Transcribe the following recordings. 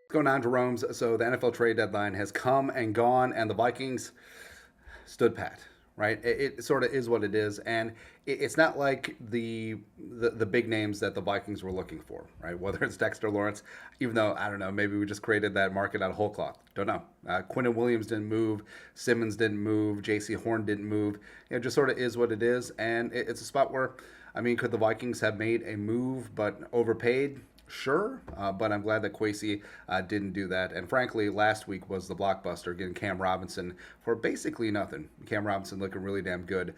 What's going on, Jerome's? So the NFL trade deadline has come and gone, and the Vikings stood pat. Right, it sort of is what it is, and it's not like the big names that the Vikings were looking for, right? Whether it's Dexter Lawrence, even though I don't know, maybe we just created that market out of whole cloth. Don't know. Quinton Williams didn't move, Simmons didn't move, J.C. Horn didn't move. It just sort of is what it is, and it's a spot where, I mean, could the Vikings have made a move but overpaid? Sure, but I'm glad that Kwesi didn't do that. And frankly, last week was the blockbuster, getting Cam Robinson for basically nothing. Cam Robinson looking really damn good,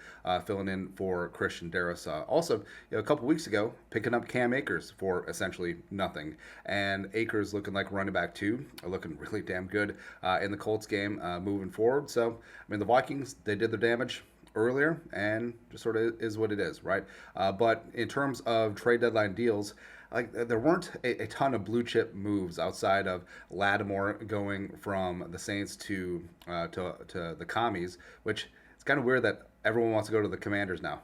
filling in for Christian Darrisaw. Also, a couple weeks ago, picking up Cam Akers for essentially nothing. And Akers looking like running back two, looking really damn good in the Colts game moving forward. So, I mean, the Vikings, they did their damage earlier, and just sort of is what it is, right? But in terms of trade deadline deals, like there weren't a ton of blue chip moves outside of Lattimore going from the Saints to the Commies, which it's kind of weird that everyone wants to go to the Commanders now.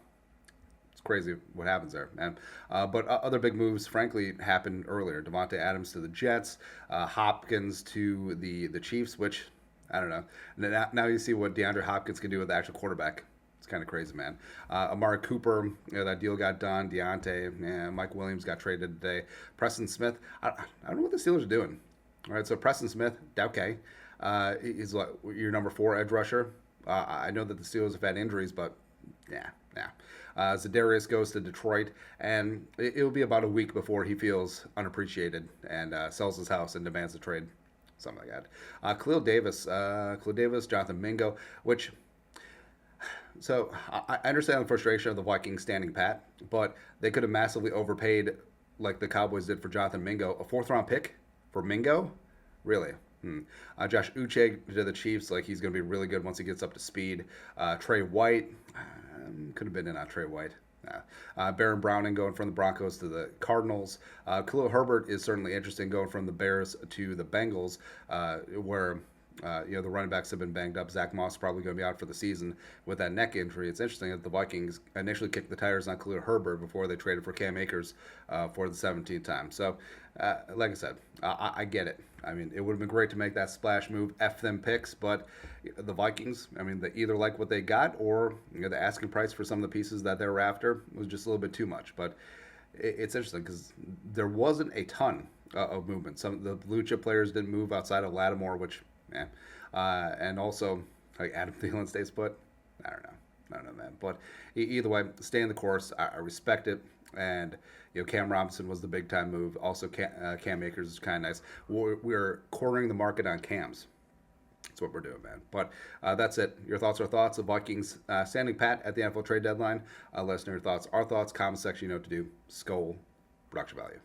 It's crazy what happens there, man. But other big moves, frankly, happened earlier. Devontae Adams to the Jets, Hopkins to the Chiefs, which I don't know. Now you see what DeAndre Hopkins can do with the actual quarterback. It's kind of crazy, man. Amari Cooper, that deal got done. Deontay, Mike Williams got traded today. Preston Smith, I don't know what the Steelers are doing. All right, so Preston Smith, okay. He's like your number 4 edge rusher. I know that the Steelers have had injuries, but yeah. Za'Darius goes to Detroit, and it'll be about a week before he feels unappreciated and sells his house and demands a trade. Something like that. Khalil Davis, Jonathan Mingo, which... So I understand the frustration of the Vikings standing pat, but they could have massively overpaid like the Cowboys did for Jonathan Mingo. A 4th-round pick for Mingo? Really? Josh Uche to the Chiefs, like he's going to be really good once he gets up to speed. Trey White, could have been in on Trey White. Baron Browning going from the Broncos to the Cardinals. Khalil Herbert is certainly interesting going from the Bears to the Bengals, where the running backs have been banged up. Zach Moss is probably going to be out for the season with that neck injury. It's interesting that the Vikings initially kicked the tires on Khalil Herbert before they traded for Cam Akers for the 17th time. So, like I said, I get it. I mean, it would have been great to make that splash move, F them picks, but the Vikings, I mean, they either like what they got or the asking price for some of the pieces that they were after was just a little bit too much. But it's interesting because there wasn't a ton of movement. Some of the blue chip players didn't move outside of Lattimore, which... Yeah. And also, like Adam Thielen stays put. I don't know, man. But either way, stay in the course. I respect it. And, Cam Robinson was the big time move. Also, Cam Akers is kind of nice. We're cornering the market on Cams. That's what we're doing, man. But that's it. Your thoughts are thoughts of Vikings standing pat at the NFL trade deadline. Let us know your thoughts. Our thoughts, comment section, you know what to do. Skol, production value.